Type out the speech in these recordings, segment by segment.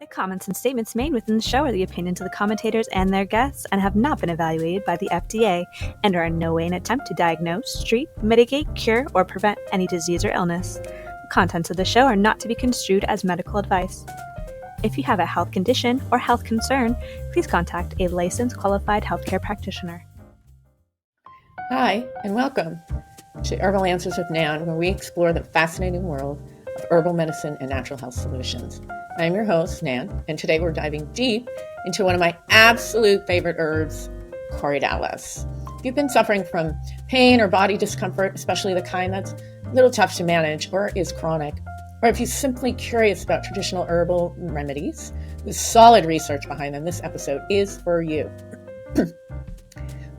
The comments and statements made within the show are the opinions of the commentators and their guests and have not been evaluated by the FDA and are in no way an attempt to diagnose, treat, mitigate, cure, or prevent any disease or illness. The contents of the show are not to be construed as medical advice. If you have a health condition or health concern, please contact a licensed qualified healthcare practitioner. Hi, and welcome to Herbal Answers with Nan, where we explore the fascinating world of herbal medicine and natural health solutions. I'm your host, Nan, and today we're diving deep into one of my absolute favorite herbs, Corydalis. If you've been suffering from pain or body discomfort, especially the kind that's a little tough to manage or is chronic, or if you're simply curious about traditional herbal remedies with solid research behind them, this episode is for you.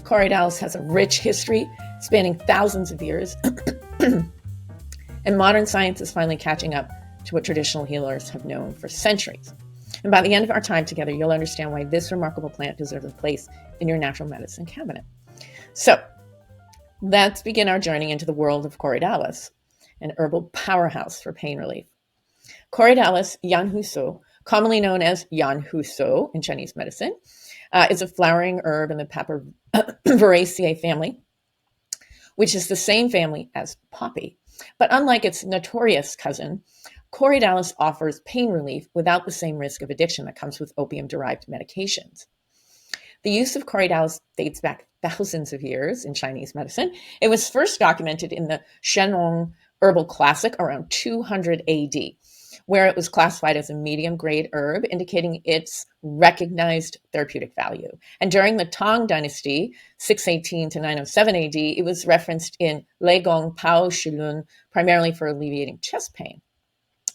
Corydalis has a rich history spanning thousands of years, and modern science is finally catching up to what traditional healers have known for centuries. And by the end of our time together, you'll understand why this remarkable plant deserves a place in your natural medicine cabinet. So let's begin our journey into the world of Corydalis, an herbal powerhouse for pain relief. Corydalis yanhuso, commonly known as yanhuso in Chinese medicine, is a flowering herb in the Papaveraceae family, which is the same family as poppy. But unlike its notorious cousin, Corydalis offers pain relief without the same risk of addiction that comes with opium-derived medications. The use of Corydalis dates back thousands of years in Chinese medicine. It was first documented in the Shenong Herbal Classic around 200 AD, where it was classified as a medium-grade herb, indicating its recognized therapeutic value. And during the Tang Dynasty, 618 to 907 AD, it was referenced in Legong Pao Shilun, primarily for alleviating chest pain.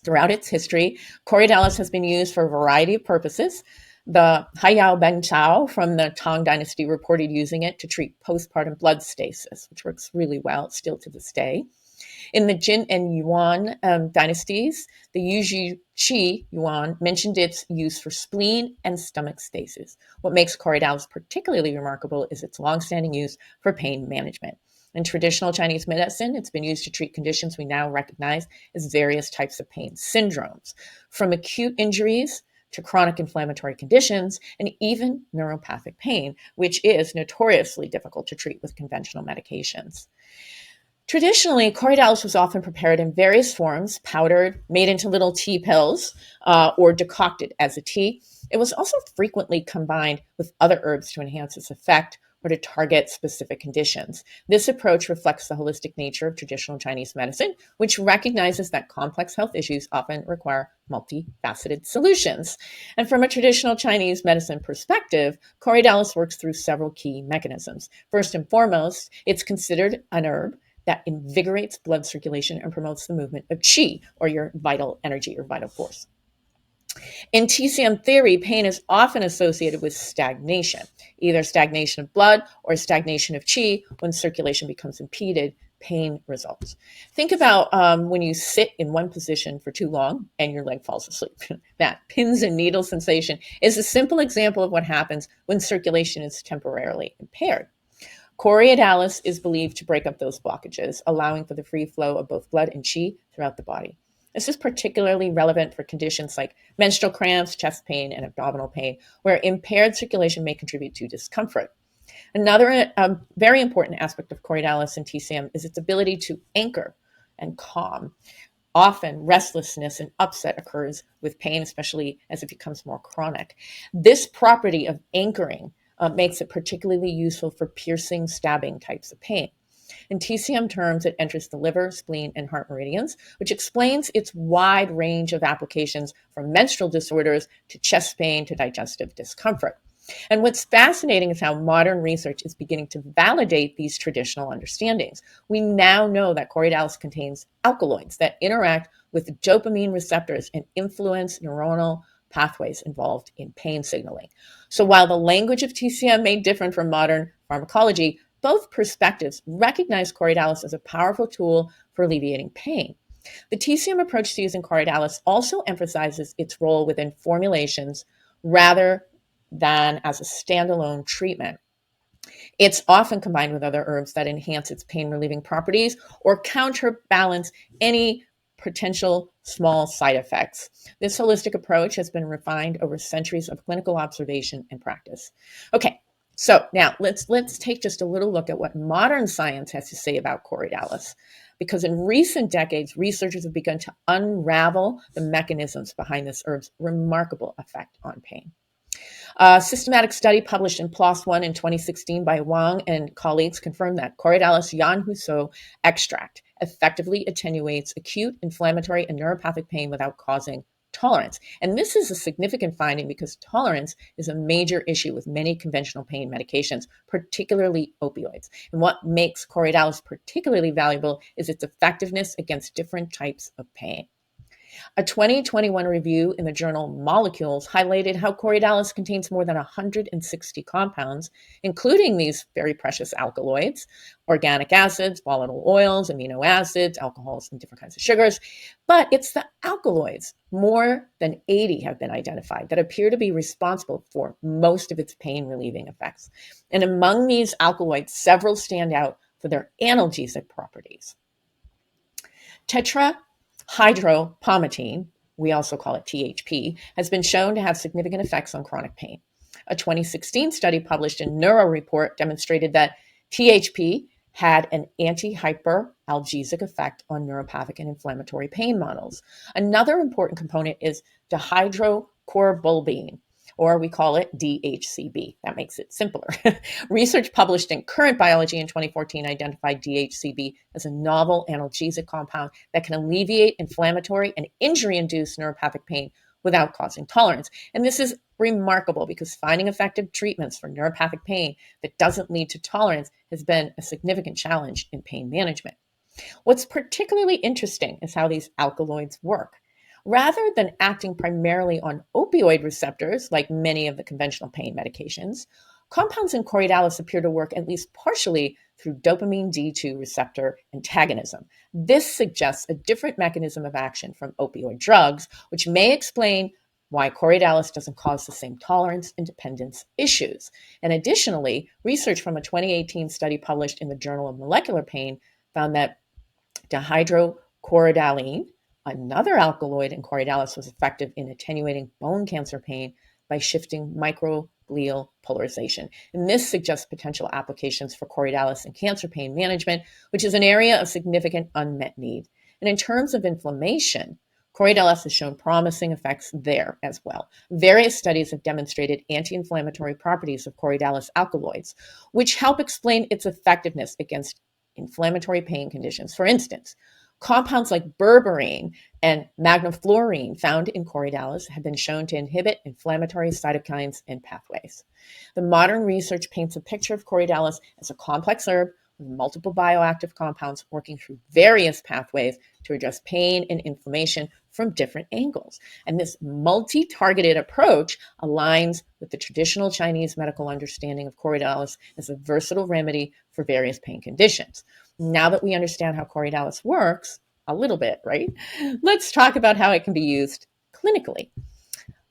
Throughout its history, Corydalis has been used for a variety of purposes. The Haiyao Benchao from the Tang Dynasty reported using it to treat postpartum blood stasis, which works really well still to this day. In the Jin and Yuan dynasties, the Yuezhi Qi Yuan mentioned its use for spleen and stomach stasis. What makes Corydalis particularly remarkable is its longstanding use for pain management. In traditional Chinese medicine, it's been used to treat conditions we now recognize as various types of pain syndromes, from acute injuries to chronic inflammatory conditions, and even neuropathic pain, which is notoriously difficult to treat with conventional medications. Traditionally, Corydalis was often prepared in various forms, powdered, made into little tea pills, or decocted as a tea. It was also frequently combined with other herbs to enhance its effect or to target specific conditions. This approach reflects the holistic nature of traditional Chinese medicine, which recognizes that complex health issues often require multifaceted solutions. And from a traditional Chinese medicine perspective, Corydalis works through several key mechanisms. First and foremost, it's considered an herb that invigorates blood circulation and promotes the movement of qi, or your vital energy or vital force. In TCM theory, pain is often associated with stagnation, either stagnation of blood or stagnation of qi. When circulation becomes impeded, pain results. Think about when you sit in one position for too long and your leg falls asleep. That pins and needles sensation is a simple example of what happens when circulation is temporarily impaired. Corydalis is believed to break up those blockages, allowing for the free flow of both blood and qi throughout the body. This is particularly relevant for conditions like menstrual cramps, chest pain, and abdominal pain, where impaired circulation may contribute to discomfort. Another very important aspect of Corydalis and TCM is its ability to anchor and calm. Often, restlessness and upset occurs with pain, especially as it becomes more chronic. This property of anchoring makes it particularly useful for piercing, stabbing types of pain. In TCM terms, it enters the liver, spleen, and heart meridians, which explains its wide range of applications from menstrual disorders to chest pain to digestive discomfort. And what's fascinating is how modern research is beginning to validate these traditional understandings. We now know that Corydalis contains alkaloids that interact with dopamine receptors and influence neuronal pathways involved in pain signaling. So while the language of TCM may differ from modern pharmacology, both perspectives recognize Corydalis as a powerful tool for alleviating pain. The TCM approach to using Corydalis also emphasizes its role within formulations rather than as a standalone treatment. It's often combined with other herbs that enhance its pain-relieving properties or counterbalance any potential small side effects. This holistic approach has been refined over centuries of clinical observation and practice. Okay, so now let's take just a little look at what modern science has to say about Corydalis. Because in recent decades, researchers have begun to unravel the mechanisms behind this herb's remarkable effect on pain. A systematic study published in PLOS One in 2016 by Wang and colleagues confirmed that Corydalis Yanhuso extract effectively attenuates acute inflammatory and neuropathic pain without causing tolerance. And this is a significant finding because tolerance is a major issue with many conventional pain medications, particularly opioids. And what makes Corydalis particularly valuable is its effectiveness against different types of pain. A 2021 review in the journal Molecules highlighted how Corydalis contains more than 160 compounds, including these very precious alkaloids, organic acids, volatile oils, amino acids, alcohols, and different kinds of sugars. But it's the alkaloids, more than 80 have been identified, that appear to be responsible for most of its pain-relieving effects. And among these alkaloids, several stand out for their analgesic properties. Tetrahydropomatine, we also call it THP, has been shown to have significant effects on chronic pain. A 2016 study published in Neuro Report demonstrated that THP had an anti-hyperalgesic effect on neuropathic and inflammatory pain models. Another important component is dihydrocorbolbine, or we call it DHCB. That makes it simpler. Research published in Current Biology in 2014 identified DHCB as a novel analgesic compound that can alleviate inflammatory and injury-induced neuropathic pain without causing tolerance. And this is remarkable because finding effective treatments for neuropathic pain that doesn't lead to tolerance has been a significant challenge in pain management. What's particularly interesting is how these alkaloids work. Rather than acting primarily on opioid receptors, like many of the conventional pain medications, compounds in Corydalis appear to work at least partially through dopamine D2 receptor antagonism. This suggests a different mechanism of action from opioid drugs, which may explain why Corydalis doesn't cause the same tolerance and dependence issues. And additionally, research from a 2018 study published in the Journal of Molecular Pain found that dihydrocortidaline, another alkaloid in Corydalis, was effective in attenuating bone cancer pain by shifting microglial polarization. And this suggests potential applications for Corydalis in cancer pain management, which is an area of significant unmet need. And in terms of inflammation, Corydalis has shown promising effects there as well. Various studies have demonstrated anti-inflammatory properties of Corydalis alkaloids, which help explain its effectiveness against inflammatory pain conditions. For instance, compounds like berberine and magnofluorine found in Corydalis have been shown to inhibit inflammatory cytokines and pathways. The modern research paints a picture of Corydalis as a complex herb with multiple bioactive compounds working through various pathways to address pain and inflammation from different angles. And this multi-targeted approach aligns with the traditional Chinese medical understanding of Corydalis as a versatile remedy for various pain conditions. Now that we understand how Corydalis works, a little bit, right? Let's talk about how it can be used clinically.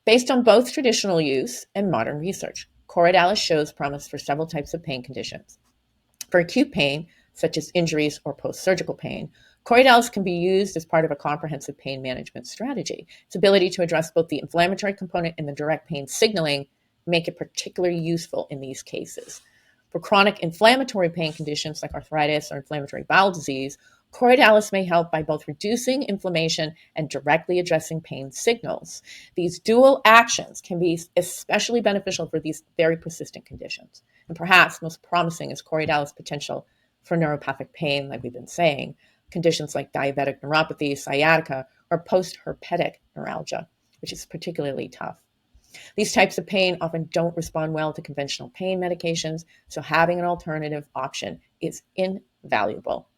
Based on both traditional use and modern research, Corydalis shows promise for several types of pain conditions. For acute pain, such as injuries or post-surgical pain, Corydalis can be used as part of a comprehensive pain management strategy. Its ability to address both the inflammatory component and the direct pain signaling make it particularly useful in these cases. For chronic inflammatory pain conditions like arthritis or inflammatory bowel disease, Corydalis may help by both reducing inflammation and directly addressing pain signals. These dual actions can be especially beneficial for these very persistent conditions. And perhaps most promising is Corydalis' potential for neuropathic pain, like we've been saying, conditions like diabetic neuropathy, sciatica, or post-herpetic neuralgia, which is particularly tough. These types of pain often don't respond well to conventional pain medications, so having an alternative option is invaluable.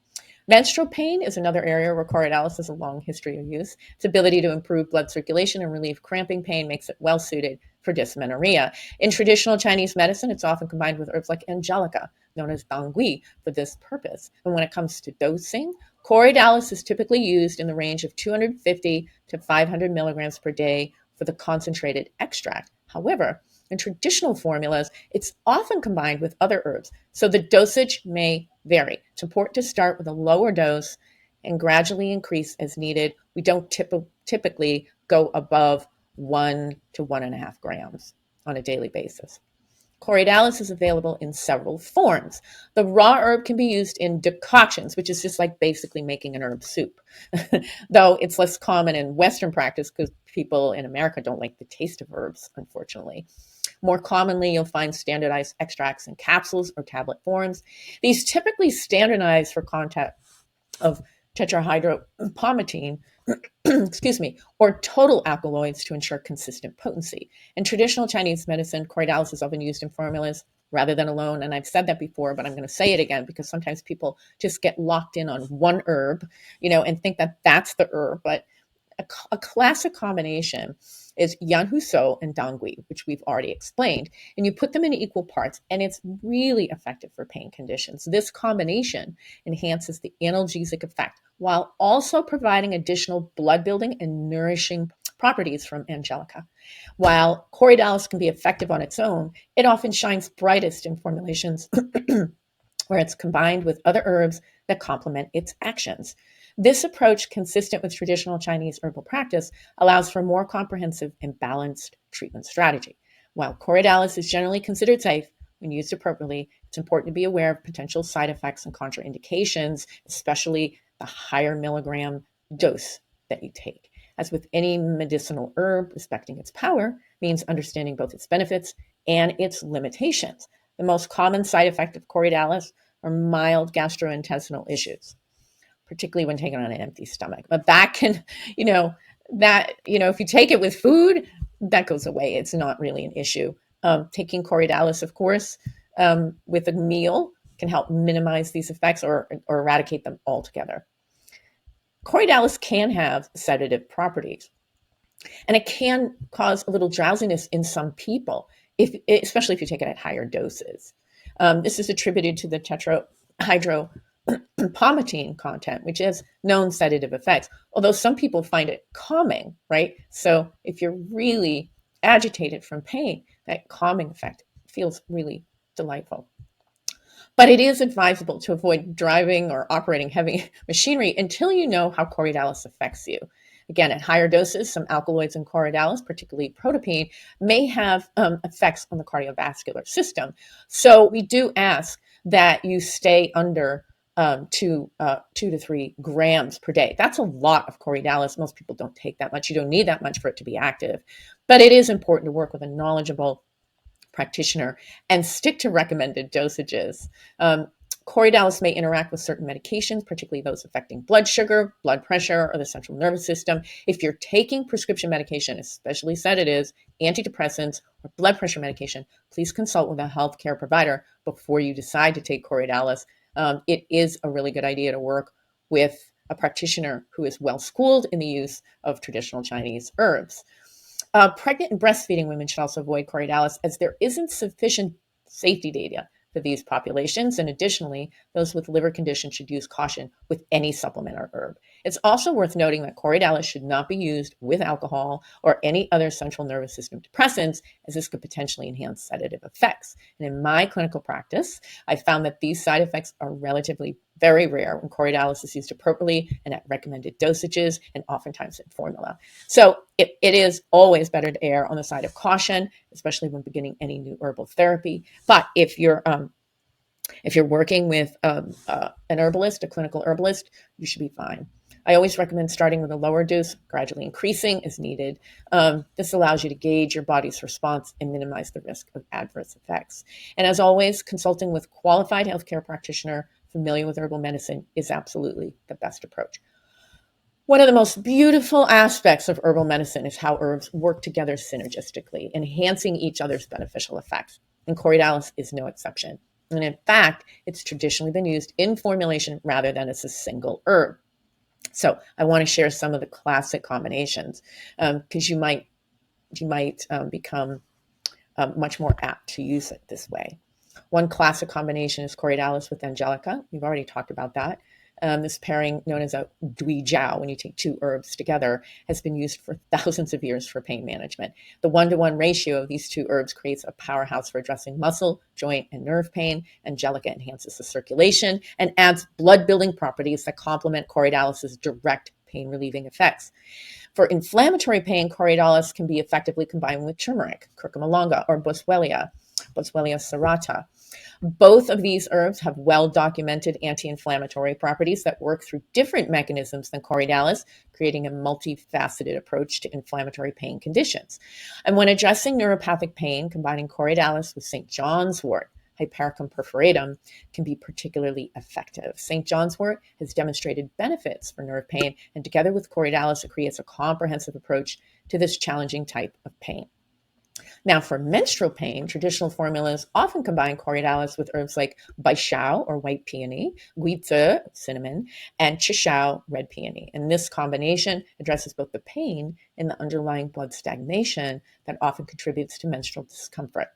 Menstrual pain is another area where Corydalis has a long history of use. Its ability to improve blood circulation and relieve cramping pain makes it well suited for dysmenorrhea. In traditional Chinese medicine, it's often combined with herbs like angelica, known as dangui, for this purpose. And when it comes to dosing, Corydalis is typically used in the range of 250 to 500 milligrams per day for the concentrated extract. However, in traditional formulas, it's often combined with other herbs, so the dosage may vary. It's important to start with a lower dose and gradually increase as needed. We don't typically go above 1 to 1.5 grams on a daily basis. Corydalis is available in several forms. The raw herb can be used in decoctions, which is just like basically making an herb soup, though it's less common in Western practice because people in America don't like the taste of herbs, unfortunately. More commonly, you'll find standardized extracts in capsules or tablet forms. These typically standardize for content of tetrahydropomatine, excuse me, or total alkaloids to ensure consistent potency. In traditional Chinese medicine, Corydalis is often used in formulas rather than alone. And I've said that before, but I'm going to say it again because sometimes people just get locked in on one herb, and think that that's the herb. But a classic combination is Yanhuso and Dangui, which we've already explained. And you put them in equal parts, and it's really effective for pain conditions. This combination enhances the analgesic effect while also providing additional blood building and nourishing properties from Angelica. While Corydalis can be effective on its own, it often shines brightest in formulations where it's combined with other herbs that complement its actions. This approach, consistent with traditional Chinese herbal practice, allows for more comprehensive and balanced treatment strategy. While Corydalis is generally considered safe when used appropriately, it's important to be aware of potential side effects and contraindications, especially the higher milligram dose that you take. As with any medicinal herb, respecting its power means understanding both its benefits and its limitations. The most common side effect of Corydalis are mild gastrointestinal issues, particularly when taken on an empty stomach. But that can, if you take it with food, that goes away. It's not really an issue. Taking Corydalis, of course, with a meal can help minimize these effects or eradicate them altogether. Corydalis can have sedative properties, and it can cause a little drowsiness in some people, especially if you take it at higher doses. This is attributed to the tetrahydropomatine content, which has known sedative effects, although some people find it calming, right? So if you're really agitated from pain, that calming effect feels really delightful. But it is advisable to avoid driving or operating heavy machinery until you know how Corydalis affects you. Again, at higher doses, some alkaloids in Corydalis, particularly protopine, may have effects on the cardiovascular system. So we do ask that you stay under 2 to 3 grams per day. That's a lot of Corydalis. Most people don't take that much. You don't need that much for it to be active. But it is important to work with a knowledgeable practitioner and stick to recommended dosages. Corydalis may interact with certain medications, particularly those affecting blood sugar, blood pressure, or the central nervous system. If you're taking prescription medication, especially sedatives, antidepressants, or blood pressure medication, please consult with a healthcare provider before you decide to take Corydalis. It is a really good idea to work with a practitioner who is well schooled in the use of traditional Chinese herbs. Pregnant and breastfeeding women should also avoid Corydalis as there isn't sufficient safety data for these populations. And additionally, those with liver conditions should use caution with any supplement or herb. It's also worth noting that Corydalis should not be used with alcohol or any other central nervous system depressants, as this could potentially enhance sedative effects. And in my clinical practice, I found that these side effects are relatively very rare when Corydalis is used appropriately and at recommended dosages, and oftentimes in formula. So it is always better to err on the side of caution, especially when beginning any new herbal therapy. But if you're working with an herbalist, a clinical herbalist, you should be fine. I always recommend starting with a lower dose, gradually increasing as needed. This allows you to gauge your body's response and minimize the risk of adverse effects. And as always, consulting with qualified healthcare practitioner familiar with herbal medicine is absolutely the best approach. One of the most beautiful aspects of herbal medicine is how herbs work together synergistically, enhancing each other's beneficial effects. And Corydalis is no exception. And in fact, it's traditionally been used in formulation rather than as a single herb. So I want to share some of the classic combinations because you might become much more apt to use it this way. One classic combination is Corydalis with Angelica. We've already talked about that. This pairing, known as a dui jiao, when you take two herbs together, has been used for thousands of years for pain management. The 1-to-1 ratio of these two herbs creates a powerhouse for addressing muscle, joint, and nerve pain. Angelica enhances the circulation and adds blood-building properties that complement Corydalis' direct pain-relieving effects. For inflammatory pain, Corydalis can be effectively combined with turmeric, curcuma longa, or Boswellia serrata. Both of these herbs have well-documented anti-inflammatory properties that work through different mechanisms than Corydalis, creating a multifaceted approach to inflammatory pain conditions. And when addressing neuropathic pain, combining Corydalis with St. John's wort, Hypericum perforatum, can be particularly effective. St. John's wort has demonstrated benefits for nerve pain, and together with Corydalis, it creates a comprehensive approach to this challenging type of pain. Now, for menstrual pain, traditional formulas often combine Corydalis with herbs like baishao, or white peony, guizi, cinnamon, and chishao, red peony. And this combination addresses both the pain and the underlying blood stagnation that often contributes to menstrual discomfort.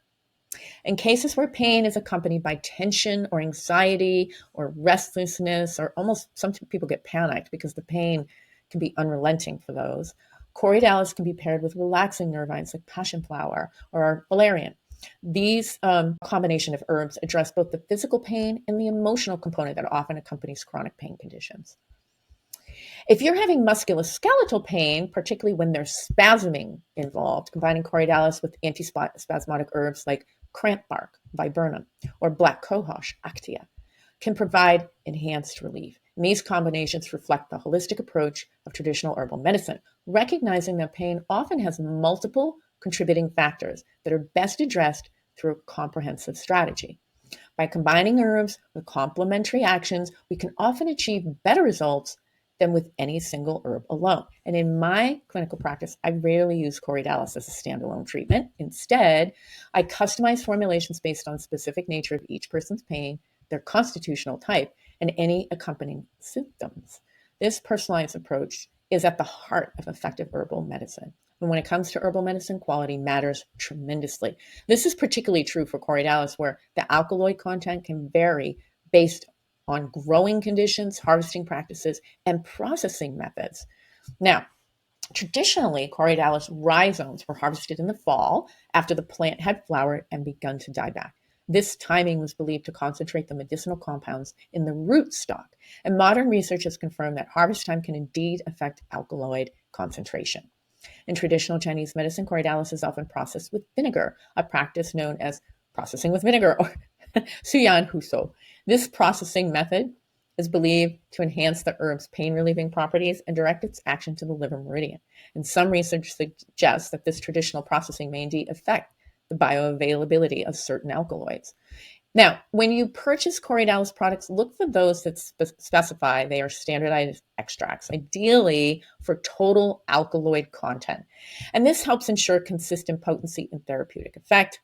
In cases where pain is accompanied by tension or anxiety or restlessness, or almost some people get panicked because the pain can be unrelenting for those, Corydalis can be paired with relaxing nervines like passion flower or valerian. These combination of herbs address both the physical pain and the emotional component that often accompanies chronic pain conditions. If you're having musculoskeletal pain, particularly when there's spasming involved, combining Corydalis with antispasmodic herbs like cramp bark, viburnum, or black cohosh, actia, can provide enhanced relief. And these combinations reflect the holistic approach of traditional herbal medicine, recognizing that pain often has multiple contributing factors that are best addressed through a comprehensive strategy. By combining herbs with complementary actions, we can often achieve better results than with any single herb alone. And in my clinical practice, I rarely use Corydalis as a standalone treatment. Instead, I customize formulations based on the specific nature of each person's pain, their constitutional type, and any accompanying symptoms. This personalized approach is at the heart of effective herbal medicine. And when it comes to herbal medicine, quality matters tremendously. This is particularly true for Corydalis, where the alkaloid content can vary based on growing conditions, harvesting practices, and processing methods. Now, traditionally, Corydalis rhizomes were harvested in the fall after the plant had flowered and begun to die back. This timing was believed to concentrate the medicinal compounds in the rootstock, and modern research has confirmed that harvest time can indeed affect alkaloid concentration. In traditional Chinese medicine, Corydalis is often processed with vinegar, a practice known as processing with vinegar, or Suyan Huso. This processing method is believed to enhance the herb's pain-relieving properties and direct its action to the liver meridian. And some research suggests that this traditional processing may indeed affect the bioavailability of certain alkaloids. Now, when you purchase Corydalis products, look for those that specify they are standardized extracts, ideally for total alkaloid content. And this helps ensure consistent potency and therapeutic effect.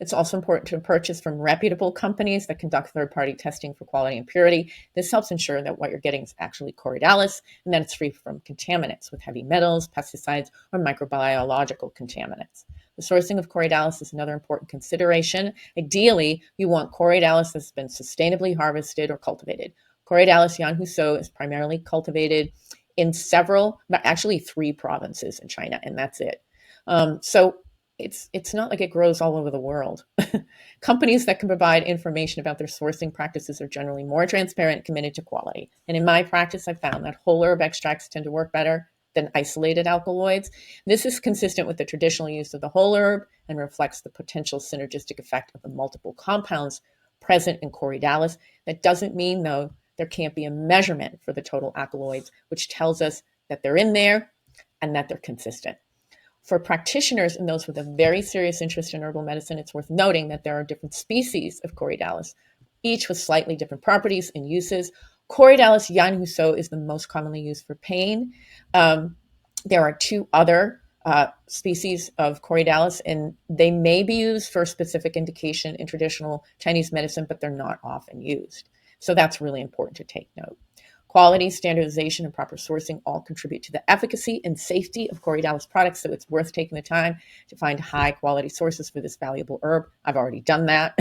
It's also important to purchase from reputable companies that conduct third-party testing for quality and purity. This helps ensure that what you're getting is actually Corydalis and that it's free from contaminants with heavy metals, pesticides, or microbiological contaminants. The sourcing of Corydalis is another important consideration. Ideally, you want Corydalis that's been sustainably harvested or cultivated. Corydalis Yanhuso is primarily cultivated in actually 3 provinces in China, and that's it. So it's not like it grows all over the world. Companies that can provide information about their sourcing practices are generally more transparent and committed to quality. And in my practice, I've found that whole herb extracts tend to work better than isolated alkaloids. This is consistent with the traditional use of the whole herb and reflects the potential synergistic effect of the multiple compounds present in Corydalis. That doesn't mean, though, there can't be a measurement for the total alkaloids, which tells us that they're in there and that they're consistent. For practitioners and those with a very serious interest in herbal medicine, it's worth noting that there are different species of Corydalis, each with slightly different properties and uses. Corydalis Yanhuso is the most commonly used for pain. There are 2 other species of Corydalis, and they may be used for a specific indication in traditional Chinese medicine, but they're not often used. So that's really important to take note. Quality, standardization, and proper sourcing all contribute to the efficacy and safety of Corydalis products, so it's worth taking the time to find high-quality sources for this valuable herb. I've already done that,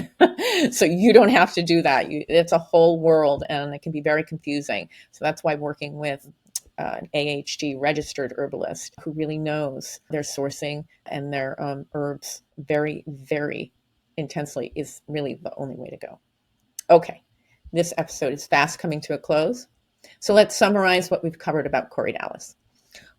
so you don't have to do that. It's a whole world, and it can be very confusing. So that's why working with an AHG registered herbalist who really knows their sourcing and their herbs very, very intensely is really the only way to go. Okay, this episode is fast coming to a close. So let's summarize what we've covered about Corydalis.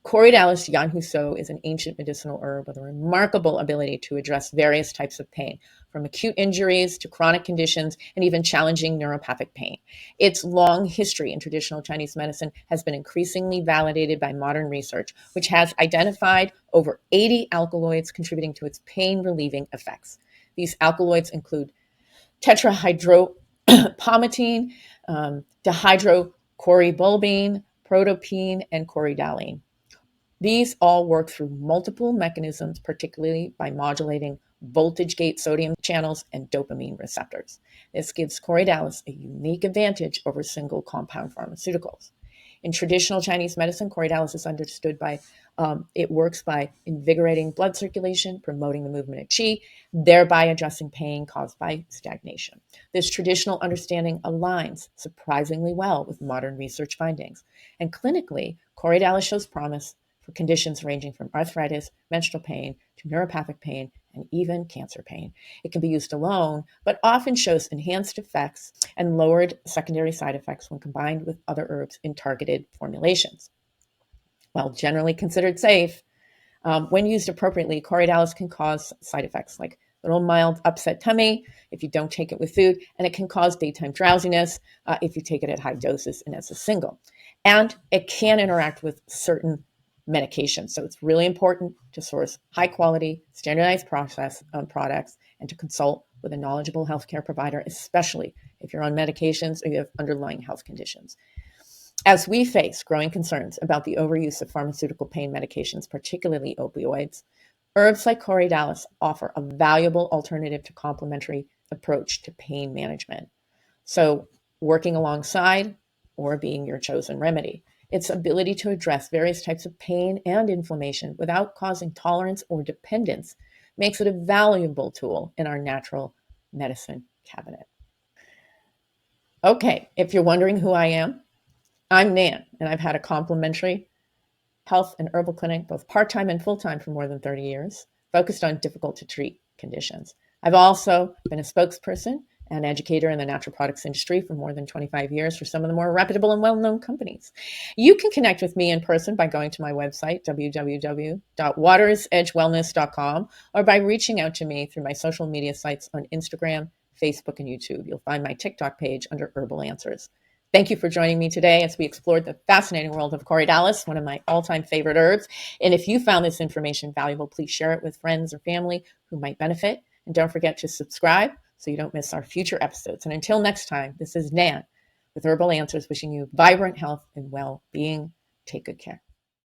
Corydalis yanhuso is an ancient medicinal herb with a remarkable ability to address various types of pain, from acute injuries to chronic conditions and even challenging neuropathic pain. Its long history in traditional Chinese medicine has been increasingly validated by modern research, which has identified over 80 alkaloids contributing to its pain-relieving effects. These alkaloids include tetrahydropomatine, dihydrocorybulbine, protopine, and corydalline. These all work through multiple mechanisms, particularly by modulating voltage gate sodium channels and dopamine receptors. This gives Corydalis a unique advantage over single compound pharmaceuticals. In traditional Chinese medicine, Corydalis is understood by it works by invigorating blood circulation, promoting the movement of qi, thereby addressing pain caused by stagnation. This traditional understanding aligns surprisingly well with modern research findings. And clinically, Corydalis shows promise for conditions ranging from arthritis, menstrual pain, to neuropathic pain, and even cancer pain. It can be used alone, but often shows enhanced effects and lowered secondary side effects when combined with other herbs in targeted formulations. While generally considered safe, when used appropriately, Corydalis can cause side effects like little mild upset tummy if you don't take it with food, and it can cause daytime drowsiness if you take it at high doses and as a single. And it can interact with certain medications. So it's really important to source high quality, standardized products and to consult with a knowledgeable healthcare provider, especially if you're on medications or you have underlying health conditions. As we face growing concerns about the overuse of pharmaceutical pain medications, particularly opioids, herbs like Corydalis offer a valuable alternative to complementary approach to pain management. So working alongside or being your chosen remedy. Its ability to address various types of pain and inflammation without causing tolerance or dependence makes it a valuable tool in our natural medicine cabinet. Okay, if you're wondering who I am, I'm Nan, and I've had a complementary health and herbal clinic, both part-time and full-time, for more than 30 years, focused on difficult-to-treat conditions. I've also been a spokesperson and educator in the natural products industry for more than 25 years for some of the more reputable and well-known companies. You can connect with me in person by going to my website, www.watersedgewellness.com, or by reaching out to me through my social media sites on Instagram, Facebook, and YouTube. You'll find my TikTok page under Herbal Answers. Thank you for joining me today as we explored the fascinating world of Corydalis, one of my all-time favorite herbs. And if you found this information valuable, please share it with friends or family who might benefit. And don't forget to subscribe so you don't miss our future episodes. And until next time, this is Nan with Herbal Answers, wishing you vibrant health and well-being. Take good care.